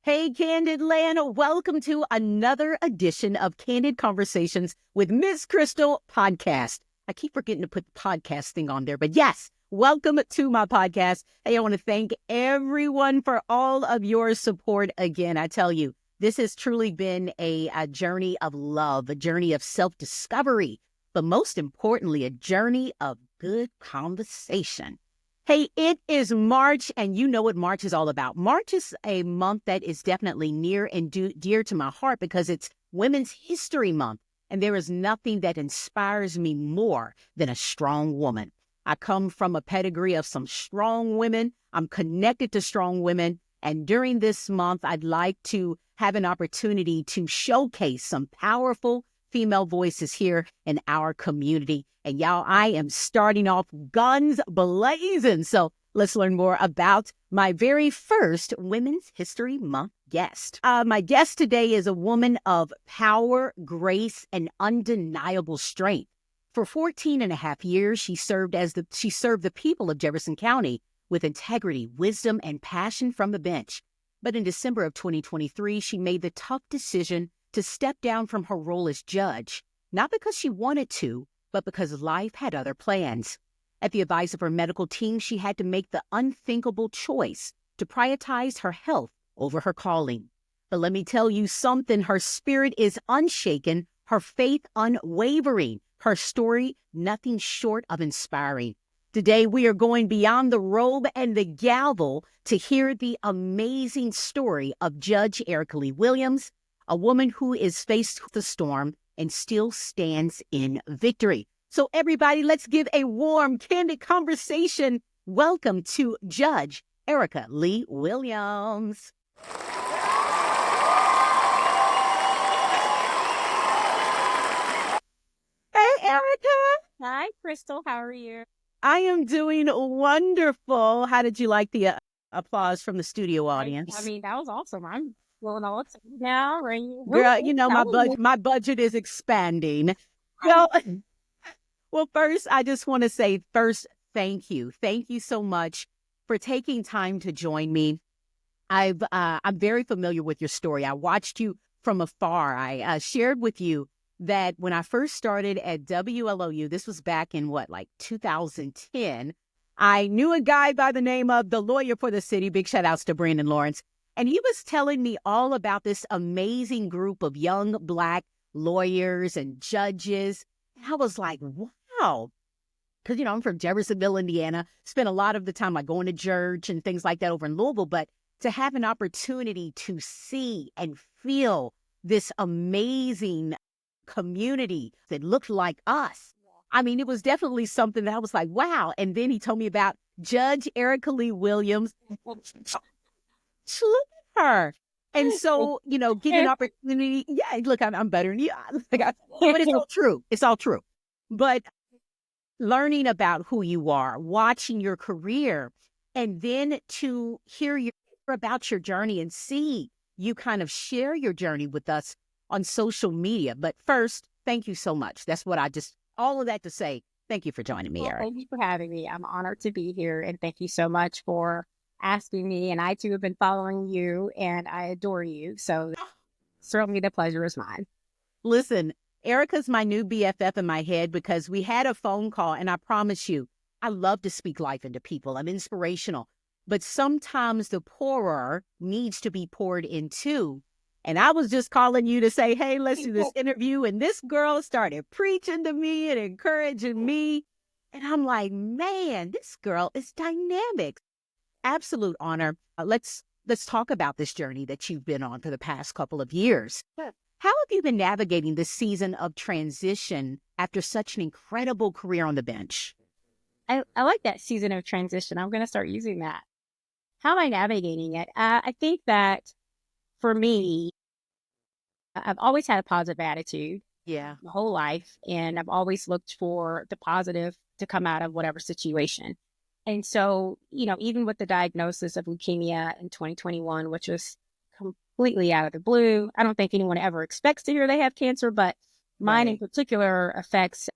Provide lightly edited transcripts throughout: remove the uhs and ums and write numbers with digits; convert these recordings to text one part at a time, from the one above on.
Hey, Kandid Land, welcome to another edition of Kandid Conversations with Miss Crystal podcast. I keep forgetting to put the podcast thing on there, but yes, welcome to my podcast. Hey, I want to thank everyone for all of your support again. I tell you, this has truly been a journey of love, a journey of self-discovery, but most importantly, a journey of good conversation. Hey, it is March, and you know what March is all about. March is a month that is definitely near and dear to my heart because it's Women's History Month, and there is nothing that inspires me more than a strong woman. I come from a pedigree of some strong women. I'm connected to strong women, and during this month, I'd like to have an opportunity to showcase some powerful female voices here in our community. And y'all, I am starting off guns blazing. So let's learn more about my very first Women's History Month guest. My guest today is a woman of power, grace, and undeniable strength. For 14 and a half years, she served the people of Jefferson County with integrity, wisdom, and passion from the bench. But in December of 2023, she made the tough decision to step down from her role as judge, not because she wanted to, but because life had other plans. At the advice of her medical team, she had to make the unthinkable choice to prioritize her health over her calling. But let me tell you something, her spirit is unshaken, her faith unwavering, her story nothing short of inspiring. Today, we are going beyond the robe and the gavel to hear the amazing story of Judge Erica Lee Williams, a woman who is faced with a storm and still stands in victory. So everybody, let's give a warm, candid conversation. Welcome to Judge Erica Lee Williams. Hey, Erica. Hi, Crystal. How are you? I am doing wonderful. How did you like the applause from the studio audience? I mean, that was awesome. I'm feeling all excited now. Right? Girl, you know, my budget is expanding. Well, well, first, I just want to say thank you. Thank you so much for taking time to join me. I'm very familiar with your story. I watched you from afar. I shared with you that when I first started at WLOU, this was back in 2010, I knew a guy by the name of the lawyer for the city. Big shout outs to Brandon Lawrence. And he was telling me all about this amazing group of young Black lawyers and judges. And I was like, wow. Because, I'm from Jeffersonville, Indiana. Spent a lot of the time going to church and things like that over in Louisville. But to have an opportunity to see and feel this amazing community that looked like us. I mean, it was definitely something that I was like, wow. And then he told me about Judge Erica Lee Williams. Look at her. And so, getting an opportunity. Yeah, look, I'm better than you. But it's all true. It's all true. But learning about who you are, watching your career, and then to hear about your journey and see you kind of share your journey with us on social media. But first, thank you so much. That's what all of that to say, thank you for joining me, Eric. Thank you for having me. I'm honored to be here. And thank you so much for asking me. And I too have been following you and I adore you. So certainly the pleasure is mine. Listen, Erica's my new BFF in my head because we had a phone call and I promise you, I love to speak life into people. I'm inspirational. But sometimes the pourer needs to be poured into. And I was just calling you to say, hey, let's do this interview. And this girl started preaching to me and encouraging me. And I'm like, man, this girl is dynamic. Absolute honor. Let's talk about this journey that you've been on for the past couple of years. How have you been navigating this season of transition after such an incredible career on the bench? I like that season of transition. I'm going to start using that. How am I navigating it? I think that for me, I've always had a positive attitude. Yeah. My whole life. And I've always looked for the positive to come out of whatever situation. And so, even with the diagnosis of leukemia in 2021, which was completely out of the blue, I don't think anyone ever expects to hear they have cancer, but mine in particular affects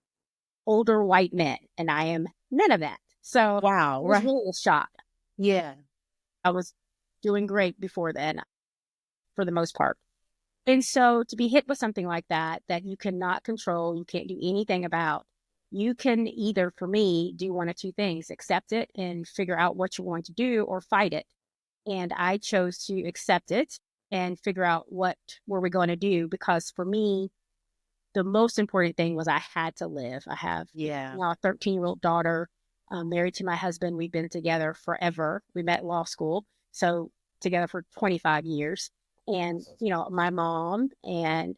older white men, and I am none of that. So wow, it was really a shock. Yeah. I was doing great before then. for the most part. And so to be hit with something like that you cannot control, you can't do anything about, you can either, for me, do one of two things: accept it and figure out what you're going to do, or fight it. And I chose to accept it and figure out what were we going to do, because for me, the most important thing was I had to live. I have now a 13-year-old daughter, married to my husband. We've been together forever. We met in law school, so together for 25 years. And, my mom and,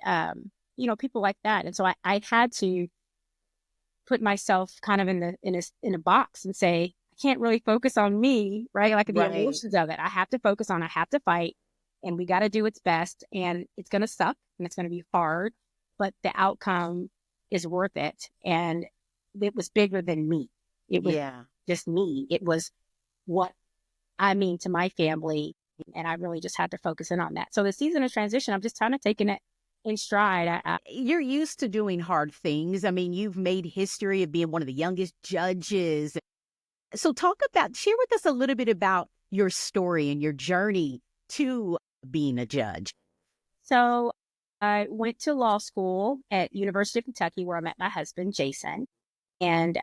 people like that. And so I had to put myself kind of in a box and say, I can't really focus on me, right? Like the emotions of it. I have to fight, and we got to do its best, and it's going to suck and it's going to be hard, but the outcome is worth it. And it was bigger than me. It was just me. It was what I mean to my family. And I really just had to focus in on that. So the season of transition, I'm just kind of taking it in stride. You're used to doing hard things. I mean, you've made history of being one of the youngest judges. So share with us a little bit about your story and your journey to being a judge. So I went to law school at University of Kentucky, where I met my husband, Jason, and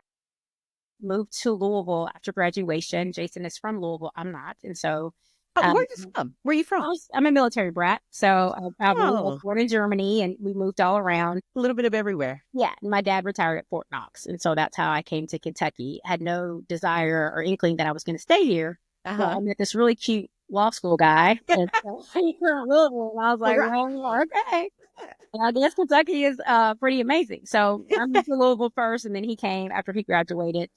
moved to Louisville after graduation. Jason is from Louisville. I'm not. And so where are you from? Where are you from? I'm a military brat. So I was born in Germany, and we moved all around. A little bit of everywhere. Yeah. And my dad retired at Fort Knox. And so that's how I came to Kentucky. I had no desire or inkling that I was going to stay here. So I met this really cute law school guy. And so he from Louisville. And I was like, well, okay. And I guess Kentucky is pretty amazing. So I moved to Louisville first, and then he came after he graduated.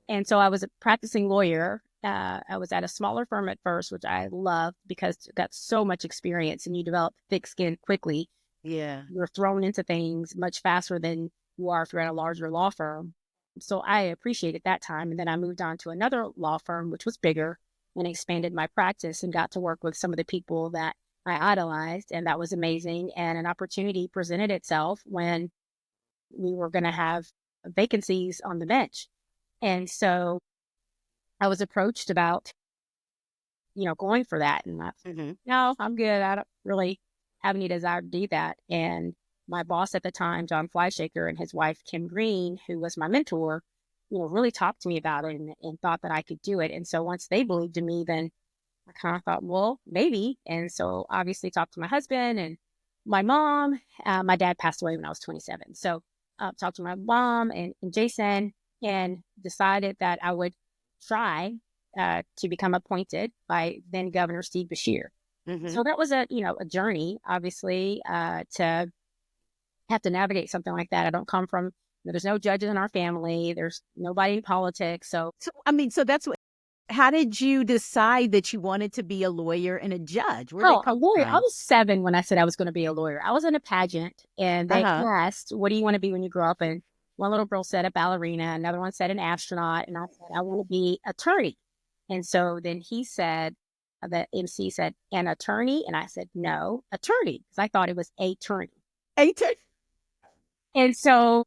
And so I was a practicing lawyer. I was at a smaller firm at first, which I loved because you got so much experience and you develop thick skin quickly. Yeah. You're thrown into things much faster than you are if you're at a larger law firm. So I appreciated that time. And then I moved on to another law firm, which was bigger, and expanded my practice and got to work with some of the people that I idolized. And that was amazing. And an opportunity presented itself when we were going to have vacancies on the bench. And so I was approached about, going for that. And I said, no, I'm good. I don't really have any desire to do that. And my boss at the time, John Flyshaker, and his wife, Kim Green, who was my mentor, really talked to me about it and thought that I could do it. And so once they believed in me, then I kind of thought, well, maybe. And so obviously talked to my husband and my mom. My dad passed away when I was 27. So talked to my mom and Jason, and decided that I would try to become appointed by then Governor Steve Beshear. So that was a journey, obviously, to have to navigate something like that. I don't come from, there's no judges in our family. There's nobody in politics. So that's what, how did you decide that you wanted to be a lawyer and a judge? A lawyer. I was 7 when I said I was going to be a lawyer. I was in a pageant, and they asked, what do you want to be when you grow up? And one little girl said a ballerina. Another one said an astronaut. And I said, I want to be attorney. And so then he said, the MC said, an attorney? And I said, no, attorney. Because I thought it was attorney. And so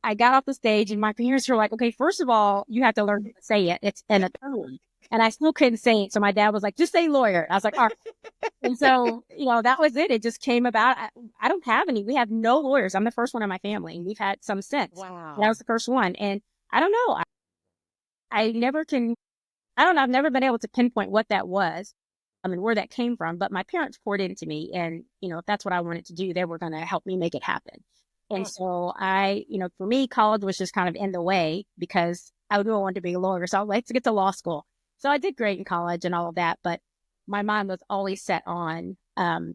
I got off the stage, and my parents were like, okay, first of all, you have to learn to say it. It's an attorney. And I still couldn't say it. So my dad was like, just say lawyer. I was like, all right. And so, that was it. It just came about. I don't have any. We have no lawyers. I'm the first one in my family, and we've had some since. Wow. And I was the first one. And I don't know. I never can, I don't know. I've never been able to pinpoint what that was. Where that came from. But my parents poured into me. And, if that's what I wanted to do, they were going to help me make it happen. And so for me, college was just kind of in the way because I knew I wanted to be a lawyer. So I was like, let's get to law school. So I did great in college and all of that, but my mind was always set on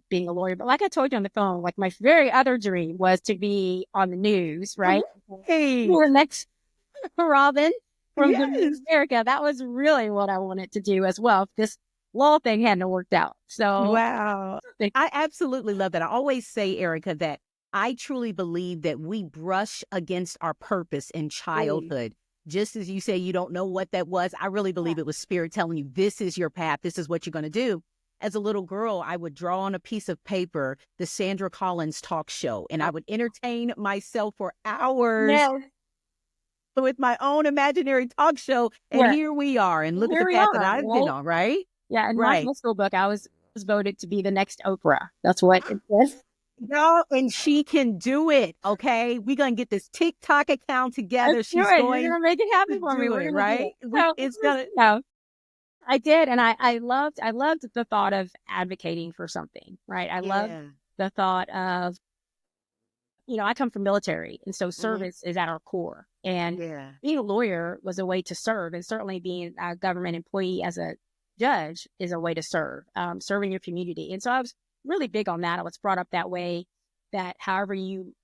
being a lawyer. But like I told you on the phone, like my very other dream was to be on the news, right? Hey, We're next Robin from America. That was really what I wanted to do as well. This law thing hadn't worked out. So wow. I absolutely love that. I always say, Erica, that I truly believe that we brush against our purpose in childhood. Just as you say, you don't know what that was. I really believe it was spirit telling you, this is your path. This is what you're going to do. As a little girl, I would draw on a piece of paper the Sandra Collins talk show, and I would entertain myself for hours with my own imaginary talk show. And here we are. And look at the path that I've been on, right? Yeah. In my high school book, I was was voted to be the next Oprah. That's what it was. No, and she can do it. Okay, we're gonna get this TikTok account together. Let's do She's it. You're going gonna make it happen to for me. do We're it, gonna do right? it. So It's gonna. I did, and I loved the thought of advocating for something, right? I loved Yeah. the thought of, I come from military, and so Mhm. service is at our core. And Yeah. being a lawyer was a way to serve, and certainly being a government employee as a judge is a way to serve, serving your community. And so I was really big on that. I was brought up that way. That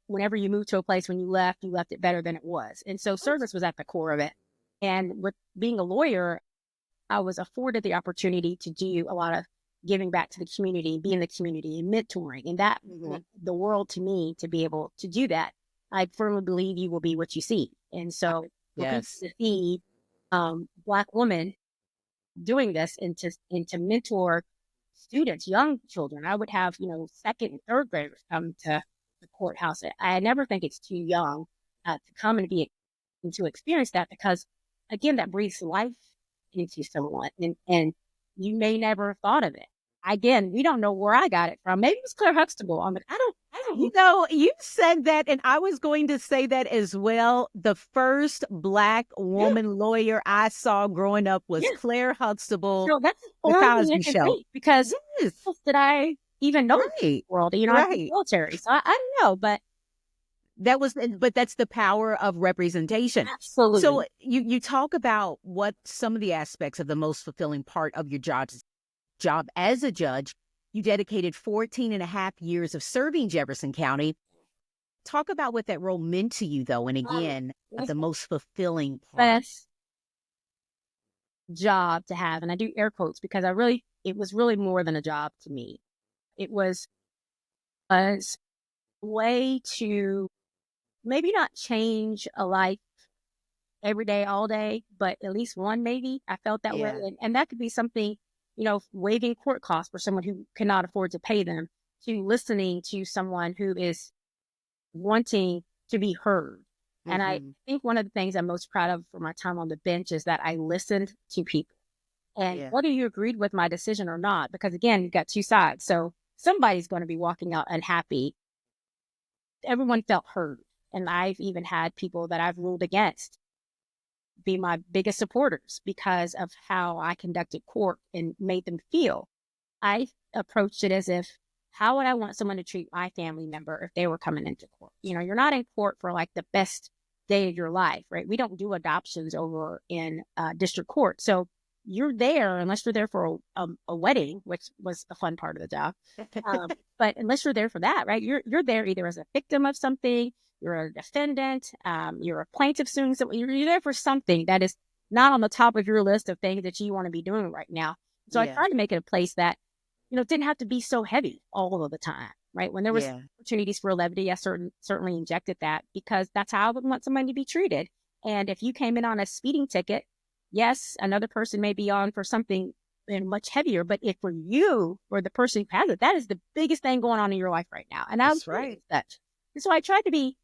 whenever you moved to a place, when you left it better than it was. And so service was at the core of it. And with being a lawyer, I was afforded the opportunity to do a lot of giving back to the community, be in the community and mentoring. And that meant the world to me to be able to do that. I firmly believe you will be what you see. And so for people Yes. to see Black women doing this and to mentor students, young children, I would have, second and third graders come to the courthouse. I never think it's too young to come and to experience that, because again, that breathes life into someone, and you may never have thought of it. Again, we don't know where I got it from. Maybe it was Claire Huxtable. I don't You know. know, you said that, and I was going to say that as well. The first Black Yeah, woman lawyer I saw growing up was yeah. Claire Huxtable, So that's The only Cosby Show. incomplete, because Yes, what else did I even know about right, the world? I'm in the right. military, so I don't know, but But that's the power of representation. So absolutely. you talk about what some of the aspects of the most fulfilling part of your job as a judge. You dedicated 14 and a half years of serving Jefferson County. Talk about what that role meant to you, though, and again, That's the the most fulfilling part. best job to have. And I do air quotes because it was really more than a job to me. It was a way to maybe not change a life every day, all day, but at least one, maybe. I felt that way. Yeah. And that could be something, waiving court costs for someone who cannot afford to pay them, to listening to someone who is wanting to be heard. And I Hmm. think one of the things I'm most proud of for my time on the bench is that I listened to people. And Yeah. whether you agreed with my decision or not, because again, you've got two sides. So somebody's going to be walking out unhappy. Everyone felt heard. And I've even had people that I've ruled against be my biggest supporters because of how I conducted court and made them feel. I approached it as if, how would I want someone to treat my family member if they were coming into court? You're not in court for like the best day of your life, right? We don't do adoptions over in district court. So you're there, unless you're there for a wedding, which was a fun part of the job. But unless you're there for that, right? You're there either as a victim of something, you're a defendant, you're a plaintiff suing someone. You're there for something that is not on the top of your list of things that you want to be doing right now. So I Yeah. tried to make it a place that didn't have to be so heavy all of the time, right? When there was Yeah. opportunities for levity, I certainly injected that, because that's how I would want somebody to be treated. And if you came in on a speeding ticket, yes, another person may be on for something much heavier, but if for you or the person who has it, that is the biggest thing going on in your life right now. And I was That's right. such. And so I tried to be,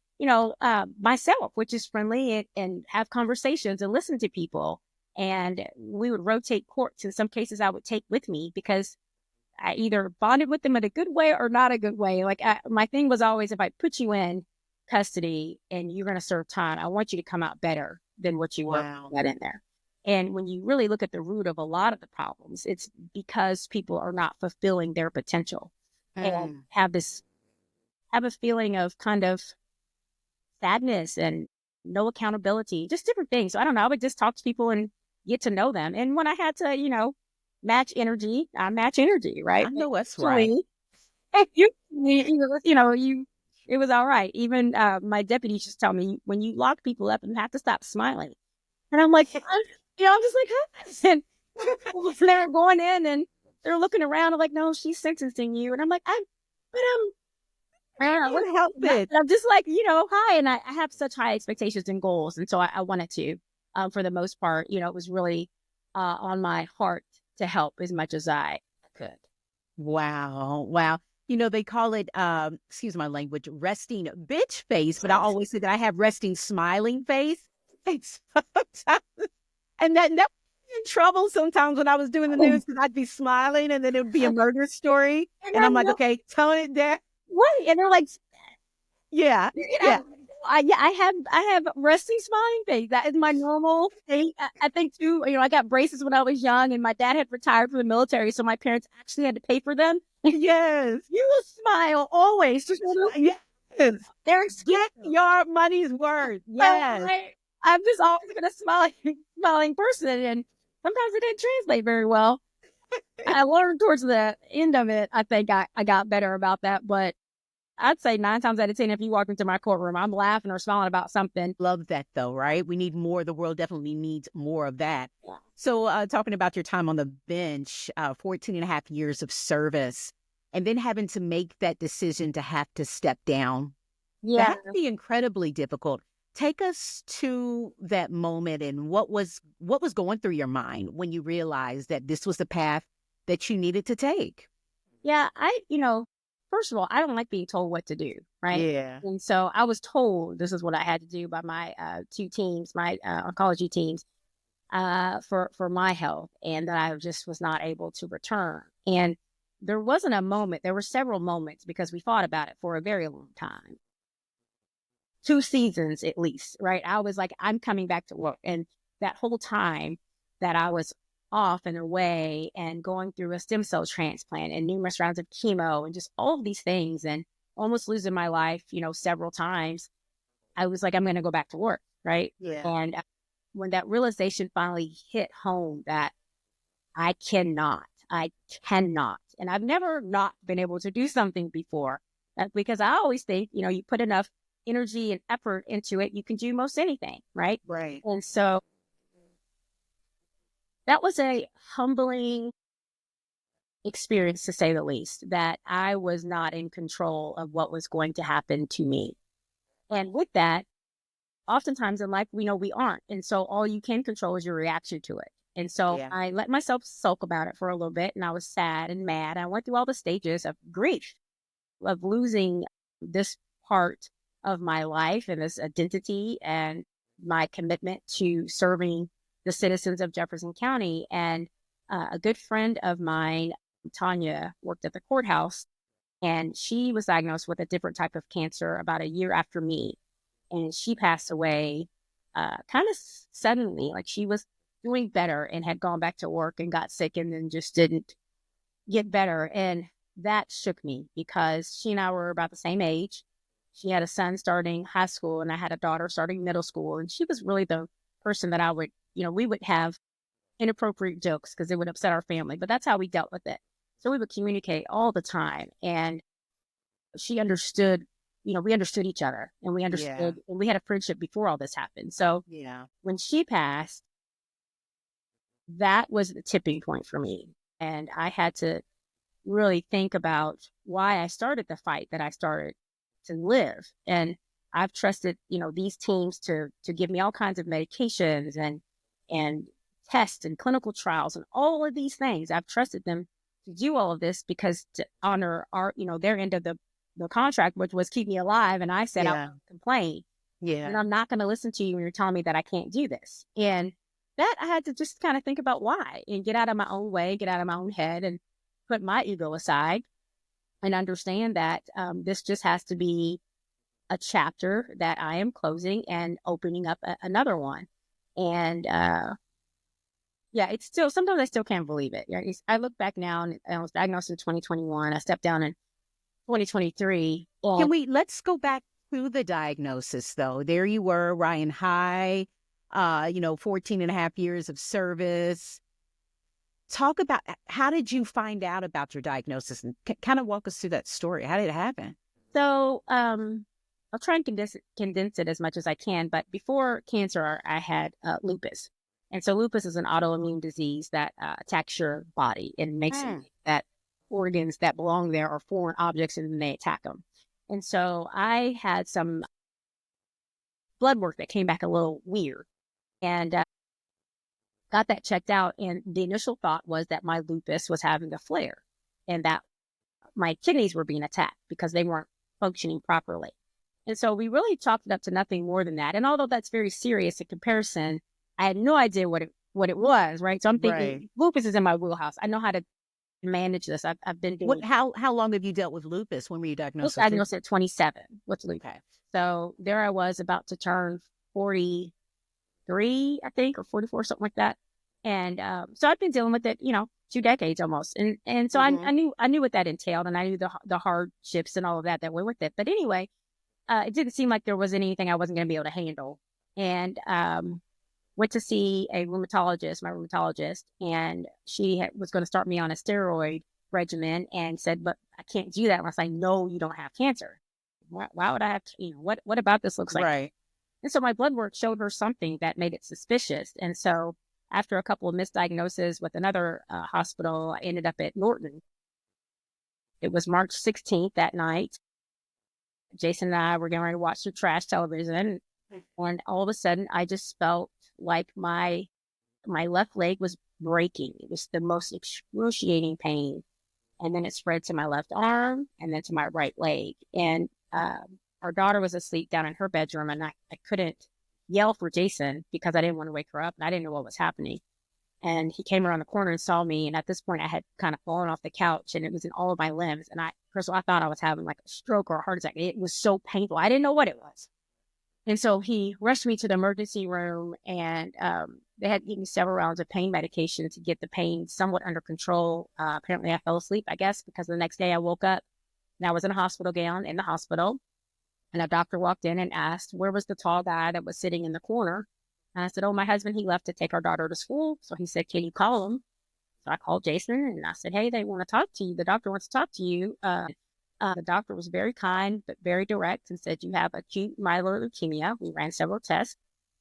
myself, which is friendly and have conversations and listen to people. And we would rotate courts. In some cases, I would take with me because I either bonded with them in a good way or not a good way. Like my thing was always, if I put you in custody and you're going to serve time, I want you to come out better than what you were Wow. when you got in there. And when you really look at the root of a lot of the problems, it's because people are not fulfilling their potential and Mm. have a feeling of kind of sadness and no accountability, just different things. So I don't know. I would just talk to people and get to know them. And when I had to, match energy, I match energy, right? I But know that's right. usually, it was all right. Even my deputies just tell me, when you lock people up, you have to stop smiling. And I'm like, I'm just like, huh? And they're going in and they're looking around. I'm like, no, she's sentencing you. And I'm like, but I don't know. Can't help it. I'm just like, hi. And I have such high expectations and goals. And so I wanted to, for the most part, it was really on my heart to help as much as I could. Wow. Wow. They call it, excuse my language, resting bitch face, but I Yes. always say that I have resting smiling face. And sometimes, and that in trouble sometimes when I was doing the news because I'd be smiling and then it would be a murder story. And I'm like, okay, tone it down. Right. And they're like, Yeah. you Yeah. know, I have resting smiling face. That is my normal state. I think too, I got braces when I was young and my dad had retired from the military. So my parents actually had to pay for them. Yes. You will smile always. Just Yes. they're Get your money's worth. Yes. I'm just always been a smiling person. And sometimes it didn't translate very well. I learned towards the end of it. I think I got better about that. But I'd say 9 times out of 10, if you walk into my courtroom, I'm laughing or smiling about something. Love that though, right? We need more. The world definitely needs more of that. Yeah. So talking about your time on the bench, 14 and a half years of service, and then having to make that decision to have to step down. Yeah. That would be incredibly difficult. Take us to that moment and what was going through your mind when you realized that this was the path that you needed to take. Yeah. First of all, I don't like being told what to do. Right. Yeah. And so I was told this is what I had to do by my 2 teams, my oncology teams, for my health, and that I just was not able to return. And there wasn't a moment. There were several moments because we fought about it for a very long time. 2 seasons at least, right? I was like, I'm coming back to work. And that whole time that I was off and away and going through a stem cell transplant and numerous rounds of chemo and just all of these things and almost losing my life, several times, I was like, I'm going to go back to work, right? Yeah. And when that realization finally hit home that I cannot, and I've never not been able to do something before because I always think, you put enough energy and effort into it, you can do most anything, right? Right. And so that was a humbling experience, to say the least, that I was not in control of what was going to happen to me. And with that, oftentimes in life, we know we aren't. And so all you can control is your reaction to it. And so Yeah. I let myself sulk about it for a little bit, and I was sad and mad. I went through all the stages of grief, of losing this part of my life and this identity and my commitment to serving the citizens of Jefferson County. And a good friend of mine, Tanya, worked at the courthouse, and she was diagnosed with a different type of cancer about a year after me. And she passed away kind of suddenly. Like, she was doing better and had gone back to work and got sick and then just didn't get better. And that shook me because she and I were about the same age. She had a son starting high school and I had a daughter starting middle school. And she was really the person that I would, we would have inappropriate jokes because it would upset our family, but that's how we dealt with it. So we would communicate all the time. And she understood, we understood each other, and we understood, and we had a friendship before all this happened. So when she passed, that was the tipping point for me. And I had to really think about why I started the fight that I started to live. And I've trusted, these teams to give me all kinds of medications and tests and clinical trials and all of these things. I've trusted them to do all of this because to honor our, their end of the contract, which was keep me alive. And I said, I won't complain. And I'm not going to listen to you when you're telling me that I can't do this. And that I had to just kind of think about why and get out of my own way, get out of my own head and put my ego aside and understand that this just has to be a chapter that I am closing and opening up another one. And it's still, sometimes I still can't believe it. I look back now and I was diagnosed in 2021. I stepped down in 2023. Let's go back to the diagnosis though. There you were, Ryan High, 14 and a half years of service. Talk about, how did you find out about your diagnosis, and kind of walk us through that story. How did it happen? So, I'll try and condense it as much as I can. But before cancer, I had lupus. And so lupus is an autoimmune disease that attacks your body and makes it that organs that belong there are foreign objects and then they attack them. And so I had some blood work that came back a little weird and got that checked out. And the initial thought was that my lupus was having a flare and that my kidneys were being attacked because they weren't functioning properly. And so we really chalked it up to nothing more than that. And although that's very serious in comparison, I had no idea what what it was, right? So I'm Right. thinking lupus is in my wheelhouse. I know how to manage this. I've been doing How long have you dealt with lupus? When were you I was diagnosed with lupus? diagnosed at 27 with lupus. Okay. So there I was about to turn 43, I think, or 44, something like that. And so I've been dealing with it, 2 decades almost. And so Mhm. I knew what that entailed, and I knew the hardships and all of that went with it. But anyway, it didn't seem like there was anything I wasn't going to be able to handle. And went to see a rheumatologist, my rheumatologist, and she was going to start me on a steroid regimen and said, but I can't do that unless I know you don't have cancer. Why would I have to, what about this looks like? Right. And so my blood work showed her something that made it suspicious. And so after a couple of misdiagnoses with another hospital, I ended up at Norton. It was March 16th that night. Jason and I were getting ready to watch some trash television. And all of a sudden, I just felt like my left leg was breaking. It was the most excruciating pain. And then it spread to my left arm and then to my right leg. And our daughter was asleep down in her bedroom, and I couldn't yell for Jason because I didn't want to wake her up, and I didn't know what was happening. And he came around the corner and saw me. And at this point, I had kind of fallen off the couch, and it was in all of my limbs. And first of all, I thought I was having like a stroke or a heart attack. It was so painful. I didn't know what it was. And so he rushed me to the emergency room, and they had given me several rounds of pain medication to get the pain somewhat under control. Apparently, I fell asleep, I guess, because the next day I woke up and I was in a hospital gown in the hospital. And a doctor walked in and asked, where was the tall guy that was sitting in the corner? And I said, oh, my husband, he left to take our daughter to school. So he said, can you call him? So I called Jason and I said, hey, they want to talk to you. The doctor wants to talk to you. The doctor was very kind, but very direct, and said, you have acute myeloid leukemia. We ran several tests.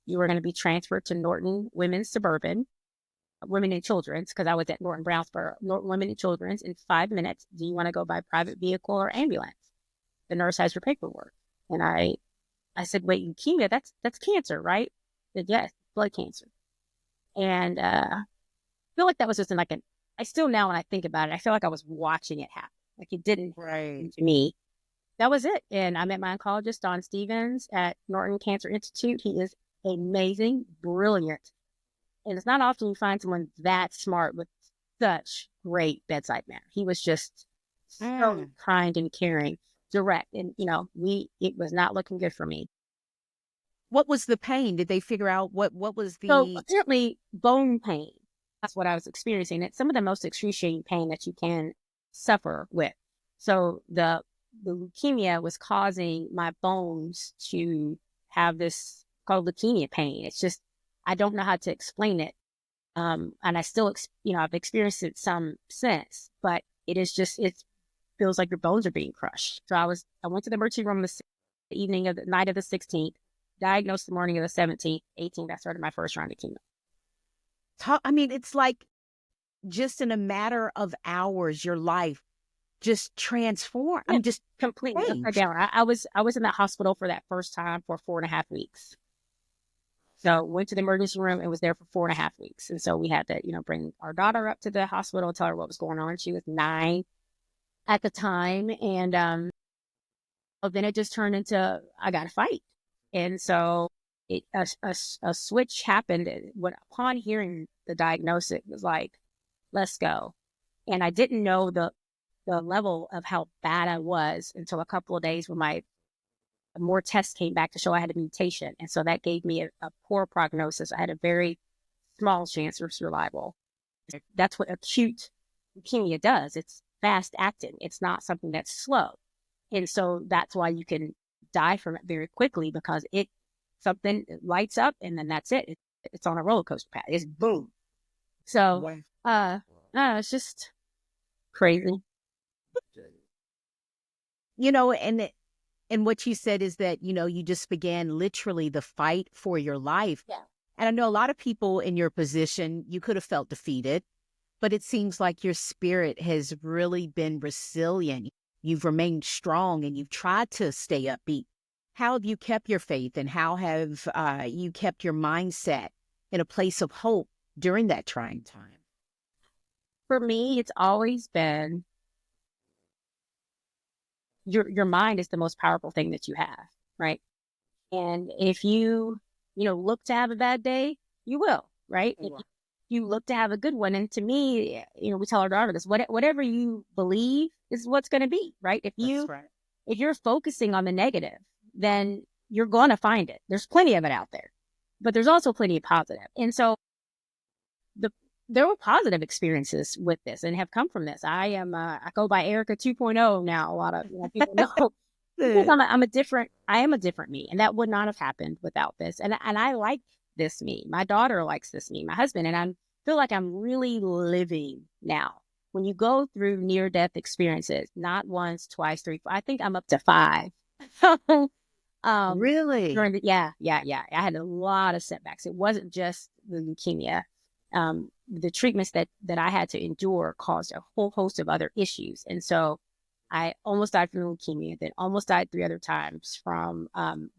You were going to be transferred to Norton Women's Suburban, Women and Children's, because I was at Norton Brownsboro, Norton Women and Children's in 5 minutes. Do you want to go by private vehicle or ambulance? The nurse has your paperwork. And I said, wait, leukemia, that's cancer, right? He said, yes, blood cancer. And I feel like that was just I still now when I think about it, I feel like I was watching it happen. Like it didn't happen to me. That was it. And I met my oncologist, Don Stevens, at Norton Cancer Institute. He is amazing, brilliant. And it's not often you find someone that smart with such great bedside manner. He was just so kind and caring, direct. And, it was not looking good for me. What was the pain? Did they figure out what was So the apparently bone pain. That's what I was experiencing. It's some of the most excruciating pain that you can suffer with. So the leukemia was causing my bones to have this called leukemia pain. It's just, I don't know how to explain it. And I still, I've experienced it some since, but it feels like your bones are being crushed. So I went to the emergency room the evening of the night of the 16th, diagnosed the morning of the 17th, 18th. I started my first round of chemo. I mean, it's like just in a matter of hours, your life just transformed. Yeah, I'm just completely upside down. I was in that hospital for that first time for 4.5 weeks. So went to the emergency room and was there for 4.5 weeks. And so we had to, bring our daughter up to the hospital and tell her what was going on. She was 9 at the time. And then it just turned into, I got to fight. And so a switch happened upon hearing the diagnosis. It was like, let's go. And I didn't know the level of how bad I was until a couple of days when more tests came back to show I had a mutation. And so that gave me a poor prognosis. I had a very small chance of survival. That's what acute leukemia does. It's fast acting. It's not something that's slow. And so that's why you can die from it very quickly, because something lights up and then that's it. It's on a roller coaster path. It's boom. So, it's just crazy. And what you said is that, you just began literally the fight for your life. Yeah. And I know a lot of people in your position, you could have felt defeated, but it seems like your spirit has really been resilient. You've remained strong and you've tried to stay upbeat. How have you kept your faith, and how have you kept your mindset in a place of hope during that trying time? For me, it's always been your mind is the most powerful thing that you have, right? And if you, look to have a bad day, you will, right? Right. you look to have a good one. And to me, we tell our daughter this, whatever you believe is what's going to be, right? That's right. If you're focusing on the negative, then you're going to find it. There's plenty of it out there, but there's also plenty of positive. And so there were positive experiences with this and have come from this. I go by Erica 2.0 now. A lot of people know because I am a different me, and that would not have happened without this. And I like this me. My daughter likes this me, my husband, and I feel like I'm really living now. When you go through near death experiences, not once, twice, three, four, I think I'm up to 5. Really? Yeah. I had a lot of setbacks. It wasn't just the leukemia. The treatments that I had to endure caused a whole host of other issues. And so I almost died from leukemia, then almost died 3 other times from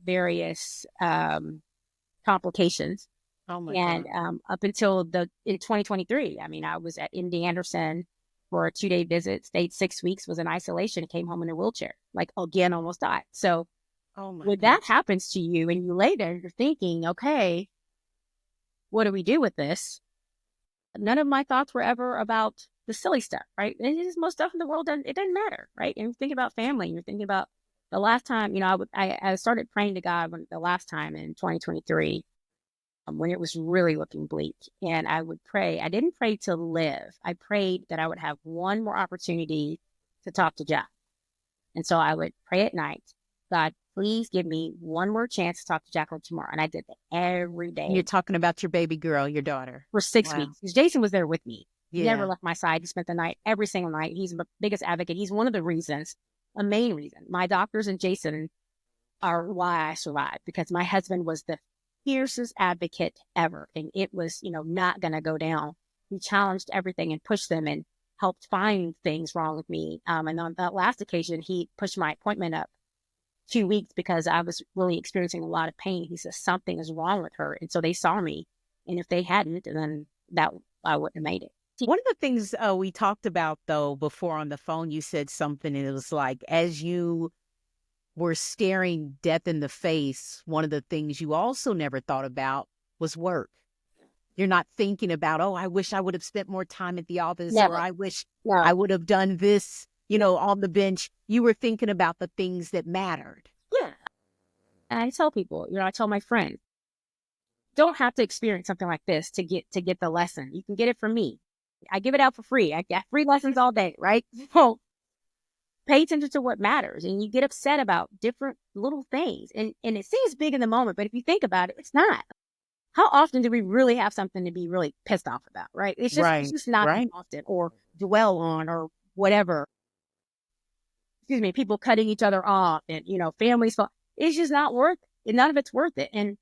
various complications. Oh my And God. up until in 2023, I mean, I was at MD Anderson for a 2-day visit, stayed 6 weeks, was in isolation, came home in a wheelchair, like again, almost died. So Oh my when God. that happens to you and you lay there, you're thinking, okay, what do we do with this? None of my thoughts were ever about the silly stuff, right? And it is most stuff in the world, it doesn't matter, right? And you think about family, you're thinking about the last time, I started praying to God the last time in 2023, when it was really looking bleak. And I would pray. I didn't pray to live. I prayed that I would have one more opportunity to talk to Jack. And so I would pray at night, God, please give me one more chance to talk to Jacqueline tomorrow. And I did that every day. You're talking about your baby girl, your daughter. For 6 Wow. weeks. Because Jason was there with me. He Yeah. never left my side. He spent the night, every single night. He's the biggest advocate. He's one of the reasons, a main reason. My doctors and Jason are why I survived, because my husband was the fiercest advocate ever. And it was, not going to go down. He challenged everything and pushed them and helped find things wrong with me. And on that last occasion, he pushed my appointment up 2 weeks because I was really experiencing a lot of pain. He says something is wrong with her. And so they saw me. And if they hadn't, then I wouldn't have made it. One of the things we talked about, though, before on the phone, you said something, and it was like, as you were staring death in the face, one of the things you also never thought about was work. You're not thinking about, oh, I wish I would have spent more time at the office, Never. or I wish No. I would have done this, on the bench. You were thinking about the things that mattered. Yeah. And I tell people, I tell my friends, don't have to experience something like this to get the lesson. You can get it from me. I give it out for free. I get free lessons all day, right? So pay attention to what matters. And you get upset about different little things. And it seems big in the moment, but if you think about it, it's not. How often do we really have something to be really pissed off about, right? It's just not often, or dwell on, or whatever. Excuse me, people cutting each other off and, families. It's just not worth it. None of it's worth it. And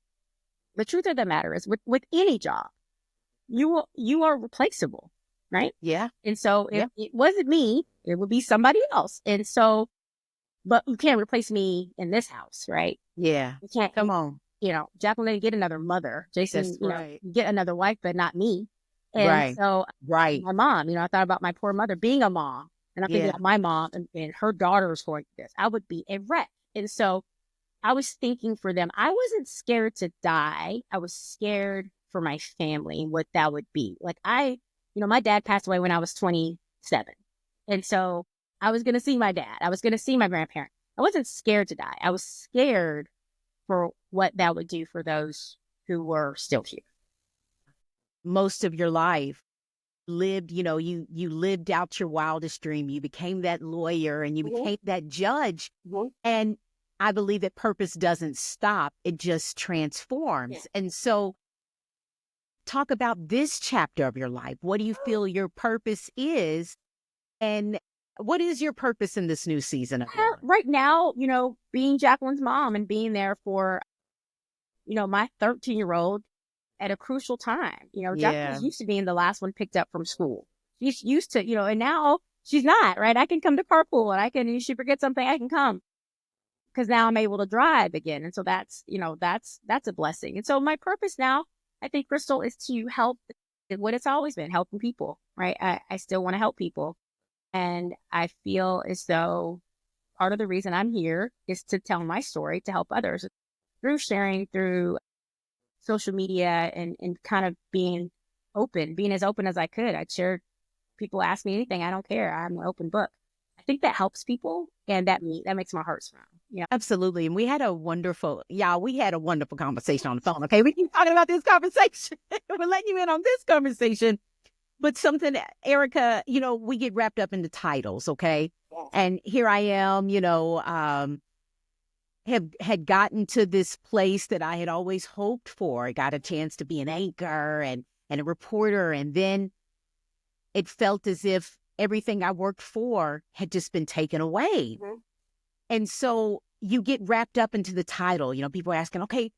the truth of the matter is with any job, you are replaceable, right? Yeah. And so if it wasn't me, it would be somebody else. And so, but you can't replace me in this house, right? Yeah. You can't. Come on. Jacqueline didn't get another mother. Jason, get another wife, but not me. And so, my mom, I thought about my poor mother being a mom, and I'm thinking about my mom and her daughters going through this. I would be a wreck. And so I was thinking for them. I wasn't scared to die. I was scared for my family and what that would be. Like my dad passed away when I was 27. And so I was going to see my dad. I was going to see my grandparent. I wasn't scared to die. I was scared for what that would do for those who were still here. Most of your life lived, you lived out your wildest dream. You became that lawyer and you became that judge. And I believe that purpose doesn't stop. It just transforms. Yeah. And so talk about this chapter of your life. What do you feel your purpose is? And what is your purpose in this new season of your life? Right now, being Jacqueline's mom and being there for, my 13-year-old at a crucial time. Jacqueline's used to being the last one picked up from school. She's used to, and now she's not, right? I can come to carpool and if she forgets something, I can come. Because now I'm able to drive again. And so that's a blessing. And so my purpose now, I think, Crystal, is to help what it's always been, helping people, right? I still want to help people. And I feel as though part of the reason I'm here is to tell my story, to help others through sharing, through social media and kind of being open, being as open as I could. I'd share, people ask me anything. I don't care. I'm an open book. I think that helps people, and that makes my heart smile. Yeah. Absolutely. And we had a wonderful conversation on the phone. Okay. We keep talking about this conversation. We're letting you in on this conversation. But something, Erica, we get wrapped up in the titles. Okay. Yes. And here I am, had gotten to this place that I had always hoped for. I got a chance to be an anchor and a reporter. And then it felt as if everything I worked for had just been taken away. Mm-hmm. And so you get wrapped up into the title. People are asking, okay,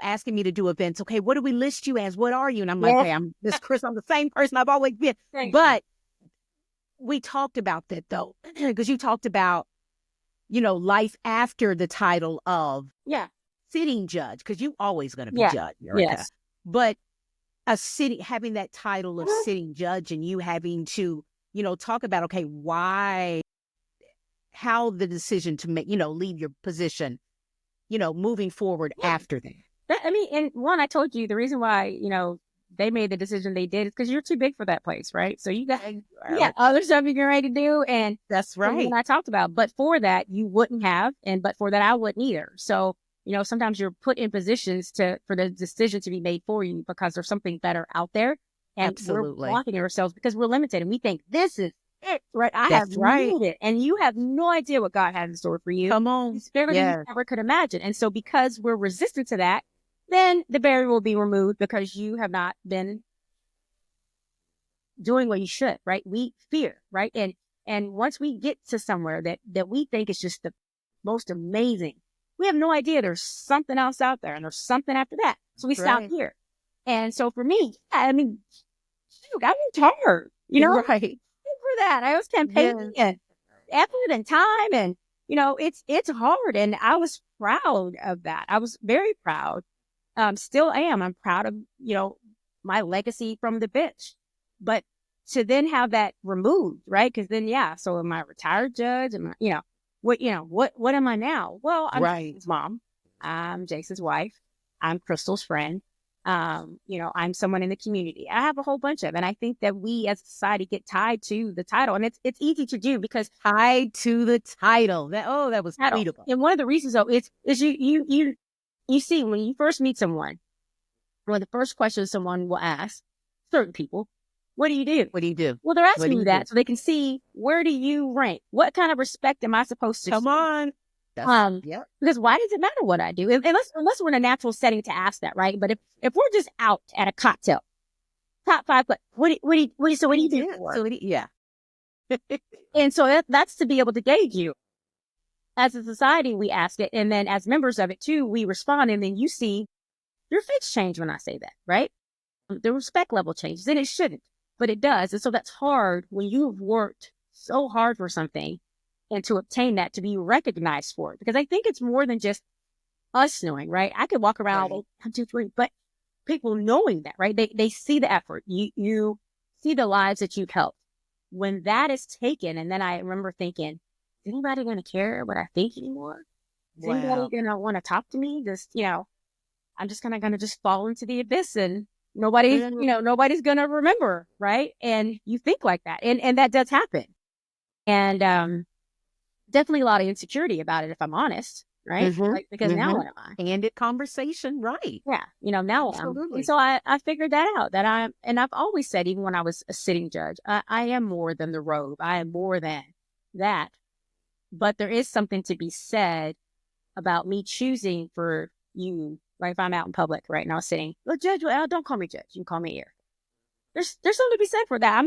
asking me to do events. Okay, what do we list you as? What are you? And I'm like, hey, I'm Miss Chris. I'm the same person I've always been. But we talked about that, though, because you talked about, life after the title of sitting judge, because you always going to be judge, Erica. Yes. But having that title of sitting judge, and you having to, talk about, okay, how the decision to make, leave your position, moving forward after that. And one, I told you the reason why, they made the decision they did is because you're too big for that place, right? So you got other stuff you're ready to do. And that's right. And I talked about, but for that, you wouldn't have. But for that, I wouldn't either. So, sometimes you're put in positions for the decision to be made for you because there's something better out there. And absolutely. We're blocking ourselves because we're limited and we think this is it, right? I have made it. And you have no idea what God has in store for you. Come on. It's bigger than you ever could imagine. And so because we're resistant to that, then the barrier will be removed because you have not been doing what you should, right? We fear, right? And once we get to somewhere that we think is just the most amazing, we have no idea there's something else out there and there's something after that. So we stop here. And so for me, I worked hard, Right. For that. I was campaigning and effort and time and, it's hard. And I was proud of that. I was very proud. Still am. I'm proud of, my legacy from the bench. But to then have that removed, right? Because then, so am I a retired judge? Am I, what am I now? Well, I'm Jason's mom. I'm Jason's wife. I'm Crystal's friend. I'm someone in the community. I have a whole bunch of, and I think that we as a society get tied to the title, and it's easy to do because tied to the title. That was tweetable. And one of the reasons though is you see, when you first meet someone, one of the first questions someone will ask certain people, what do you do? What do you do? Well, they're asking you that so they can see, where do you rank? What kind of respect am I supposed to Come on. Because why does it matter what I do? Unless we're in a natural setting to ask that, right? But if we're just out at a cocktail, top 5, but what do you do? And so that's to be able to gauge you. As a society, we ask it. And then as members of it too, we respond. And then you see your face change when I say that, right? The respect level changes, and it shouldn't, but it does. And so that's hard when you've worked so hard for something and to obtain that, to be recognized for it. Because I think it's more than just us knowing, right? I could walk around 1, 2, 3, but people knowing that, right? They see the effort. You see the lives that you've helped. When that is taken, and then I remember thinking, is anybody going to care what I think anymore? Is anybody going to want to talk to me? Just, I'm just going to just fall into the abyss, and nobody's going to remember, right? And you think like that. And that does happen. And definitely a lot of insecurity about it, if I'm honest, right? Because now what am I? Candid conversation, right? Yeah. Now what am I? And so I figured that out, and I've always said, even when I was a sitting judge, I am more than the robe. I am more than that. But there is something to be said about me choosing for you, right? If I'm out in public right now sitting, well, judge, don't call me judge. You can call me Eric. There's something to be said for that.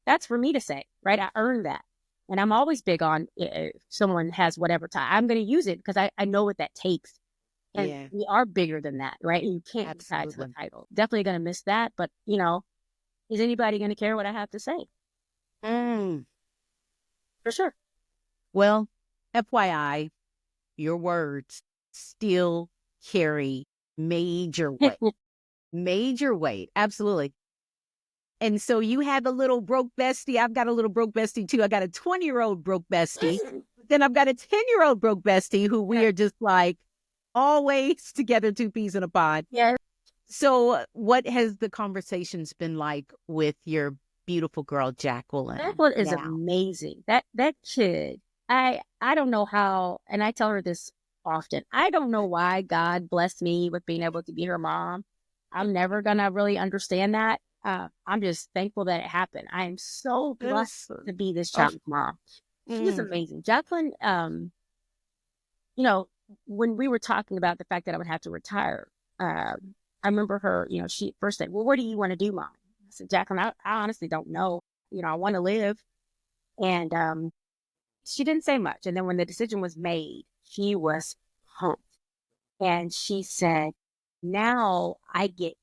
That's for me to say, right? I earned that. And I'm always big on if someone has whatever title, I'm going to use it because I know what that takes. And we are bigger than that, right? You can't decide to the title. Definitely going to miss that. But, is anybody going to care what I have to say? For sure. Well, FYI, your words still carry major weight. Major weight. Absolutely. And so you have a little broke bestie. I've got a little broke bestie too. I got a 20-year-old broke bestie. Then I've got a 10-year-old broke bestie who we are just like always together, 2 peas in a pod. Yeah. So what has the conversations been like with your beautiful girl, Jacqueline, Jacqueline is now? amazing. That kid, I don't know how, and I tell her this often. I don't know why God blessed me with being able to be her mom. I'm never gonna really understand that. I'm just thankful that it happened. I am so blessed Yes. to be this Oh, child's mom. She's mm. amazing. Jacqueline, you know, when we were talking about the fact that I would have to retire, I remember her, she first said, "Well, what do you want to do, Mom?" I said, "Jacqueline, I honestly don't know. I want to live." And she didn't say much. And then when the decision was made, she was pumped. And she said, "Now I get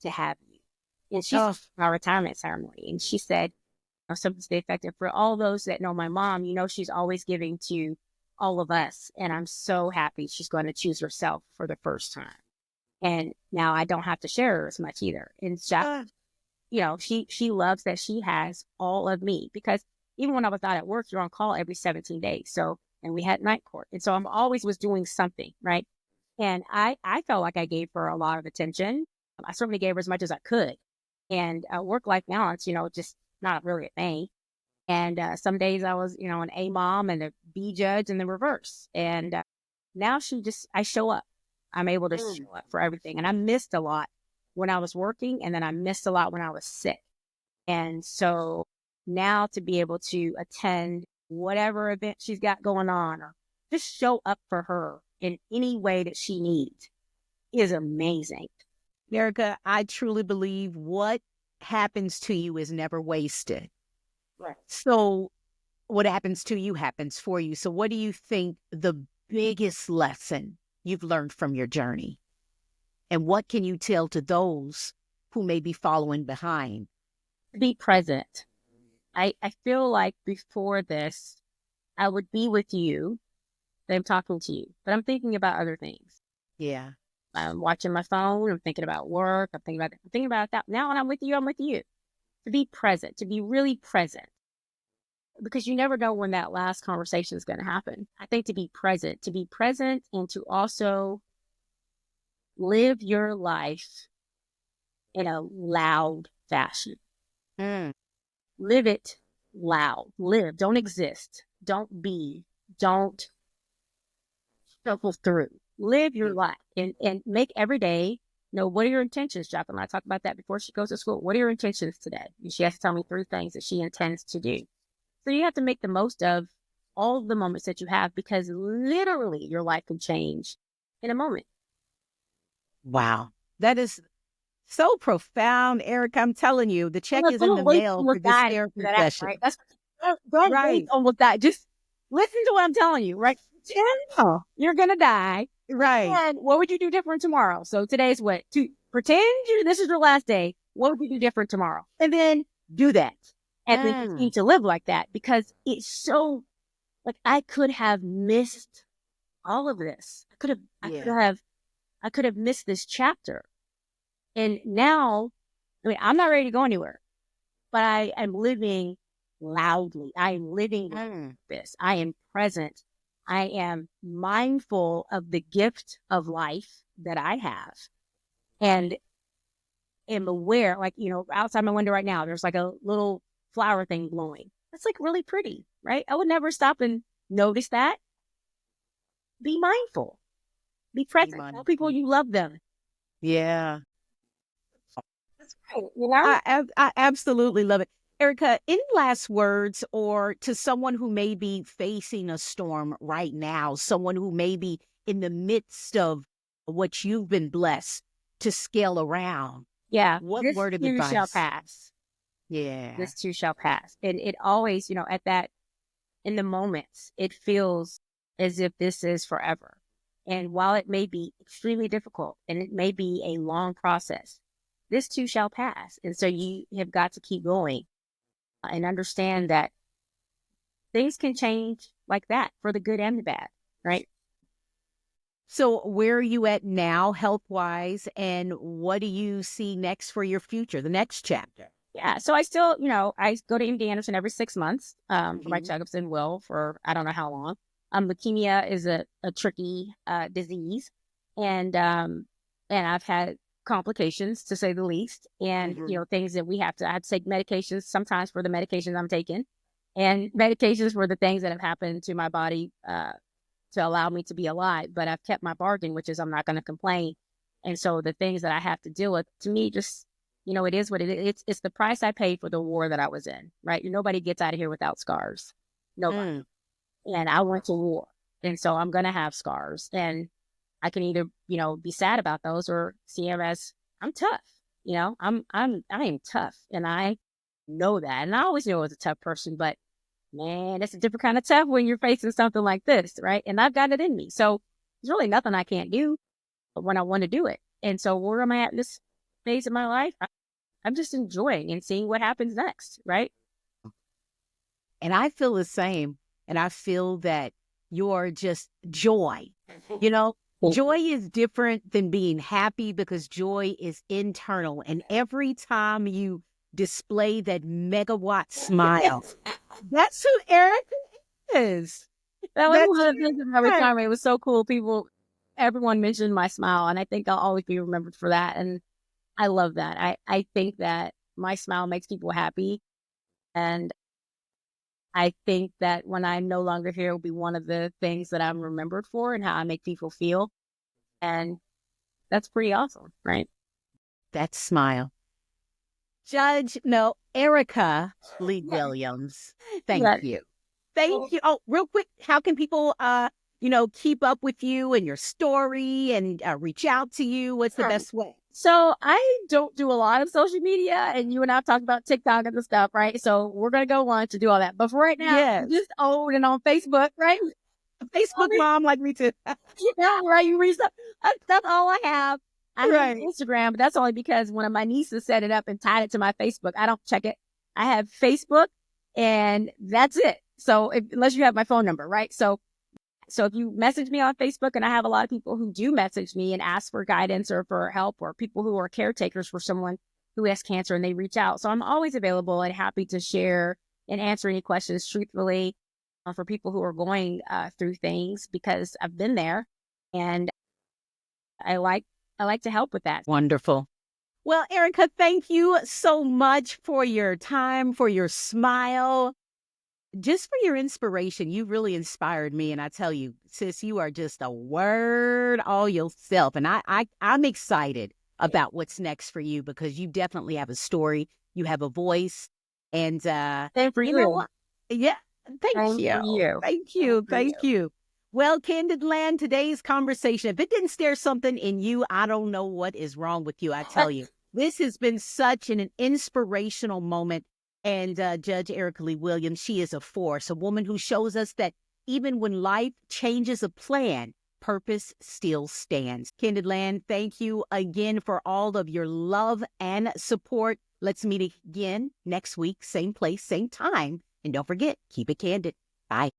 to have you." And she's Oh, our retirement ceremony. And she said, something to the effect of, "For all those that know my mom, she's always giving to all of us. And I'm so happy she's going to choose herself for the first time. And now I don't have to share her as much either." And uh, she loves that she has all of me, because even when I was not at work, you're on call every 17 days. So, and we had night court. And so I'm always was doing something, right? And I felt like I gave her a lot of attention. I certainly gave her as much as I could. And work-life balance, just not really a thing. And some days I was, an A mom and a B judge and the reverse. And now I show up. I'm able to mm. show up for everything. And I missed a lot when I was working, and then I missed a lot when I was sick. And so now to be able to attend whatever event she's got going on, or just show up for her in any way that she needs, is amazing. Erica, I truly believe what happens to you is never wasted. Right. So what happens to you happens for you. So what do you think the biggest lesson you've learned from your journey? And what can you tell to those who may be following behind? Be present. I feel like before this, I would be with you, I'm talking to you, but I'm thinking about other things. Yeah. I'm watching my phone. I'm thinking about work. I'm thinking about that. Now when I'm with you, I'm with you. To be present, to be really present, because you never know when that last conversation is going to happen. I think to be present and to also live your life in a loud fashion. Mm. Live it loud. Live. Don't exist. Don't be. Don't shuffle through. Live your life and make every day know, what are your intentions, Jacqueline? I talked about that before she goes to school. What are your intentions today? And she has to tell me 3 things that she intends to do. So you have to make the most of all the moments that you have, because literally your life can change in a moment. Wow. That is so profound, Eric. I'm telling you, the check Well, is in the don't wait mail for almost this died therapy that out, right? session. Don't wait Right. almost die. Just listen to what I'm telling you, right? Pretend you're gonna die. Right. And what would you do different tomorrow? So today's what? To pretend this is your last day. What would you do different tomorrow? And then do that. And then continue Mm. to live like that, because it's so, like, I could have missed all of this. Yeah. I could have missed this chapter. And now, I mean, I'm not ready to go anywhere, but I am living loudly. I am living with Mm. this. I am present. I am mindful of the gift of life that I have, and am aware, like, outside my window right now, there's like a little flower thing blowing. It's like really pretty, right? I would never stop and notice that. Be mindful. Be Be present. Tell people mindful. you love them. Yeah. That's right. You know? I absolutely love it. Erica, any last words, or to someone who may be facing a storm right now, someone who may be in the midst of what you've been blessed to scale around? Yeah. What This word of too shall advice? pass. Yeah. This too shall pass. And it always, at that, in the moments, it feels as if this is forever. And while it may be extremely difficult and it may be a long process, this too shall pass. And so you have got to keep going and understand that things can change like that, for the good and the bad, right? So where are you at now, health wise, and what do you see next for your future, the next chapter? Yeah. So I still, I go to MD Anderson every 6 months for my Mhm. checkups, and will for I don't know how long. Leukemia is a tricky disease, and I've had complications, to say the least, and things that I had to take medications sometimes for the medications I'm taking, and medications for the things that have happened to my body to allow me to be alive. But I've kept my bargain, which is I'm not going to complain. And so the things that I have to deal with, to me, just it is what it is. It's the price I paid for the war that I was in. Right? Nobody gets out of here without scars. Nobody. And I went to war, and so I'm going to have scars, and I can either, be sad about those or see them as I'm tough. I am tough, and I know that. And I always knew I was a tough person, but man, it's a different kind of tough when you're facing something like this, right? And I've got it in me. So there's really nothing I can't do when I want to do it. And so where am I at in this phase of my life? I'm just enjoying and seeing what happens next, right? And I feel the same. And I feel that you're just joy. Joy is different than being happy because joy is internal. And every time you display that megawatt smile, that's who Erica is. That was one of the things in my retirement. It was so cool. Everyone mentioned my smile, and I think I'll always be remembered for that. And I love that. I think that my smile makes people happy. And I think that when I'm no longer here, will be one of the things that I'm remembered for and how I make people feel. And that's pretty awesome, right? That smile. Erica Lee Williams. Thank you. Thank you. Oh, real quick, how can people, keep up with you and your story and reach out to you? What's the best way? So I don't do a lot of social media, and you and I have talked about TikTok and the stuff, right? So we're going to go on to do all that. But for right now, just own and on Facebook, right? Facebook mom like me too. Right? You read stuff. That's all I have. I have Instagram, but that's only because one of my nieces set it up and tied it to my Facebook. I don't check it. I have Facebook, and that's it. So unless you have my phone number, right? So if you message me on Facebook, and I have a lot of people who do message me and ask for guidance or for help, or people who are caretakers for someone who has cancer and they reach out. So I'm always available and happy to share and answer any questions truthfully for people who are going through things, because I've been there, and I like to help with that. Wonderful. Well, Erica, thank you so much for your time, for your smile, just for your inspiration. You really inspired me. And I tell you, sis, you are just a word all yourself. And I'm excited about what's next for you, because you definitely have a story. You have a voice. And Thank you. Know what? Yeah. Thank you. Thank you. Well, Kandid Land, today's conversation, if it didn't stir something in you, I don't know what is wrong with you. I tell you, this has been such an inspirational moment. And Judge Erica Lee Williams, she is a force, a woman who shows us that even when life changes a plan, purpose still stands. Kandid Land, thank you again for all of your love and support. Let's meet again next week, same place, same time. And don't forget, keep it candid. Bye.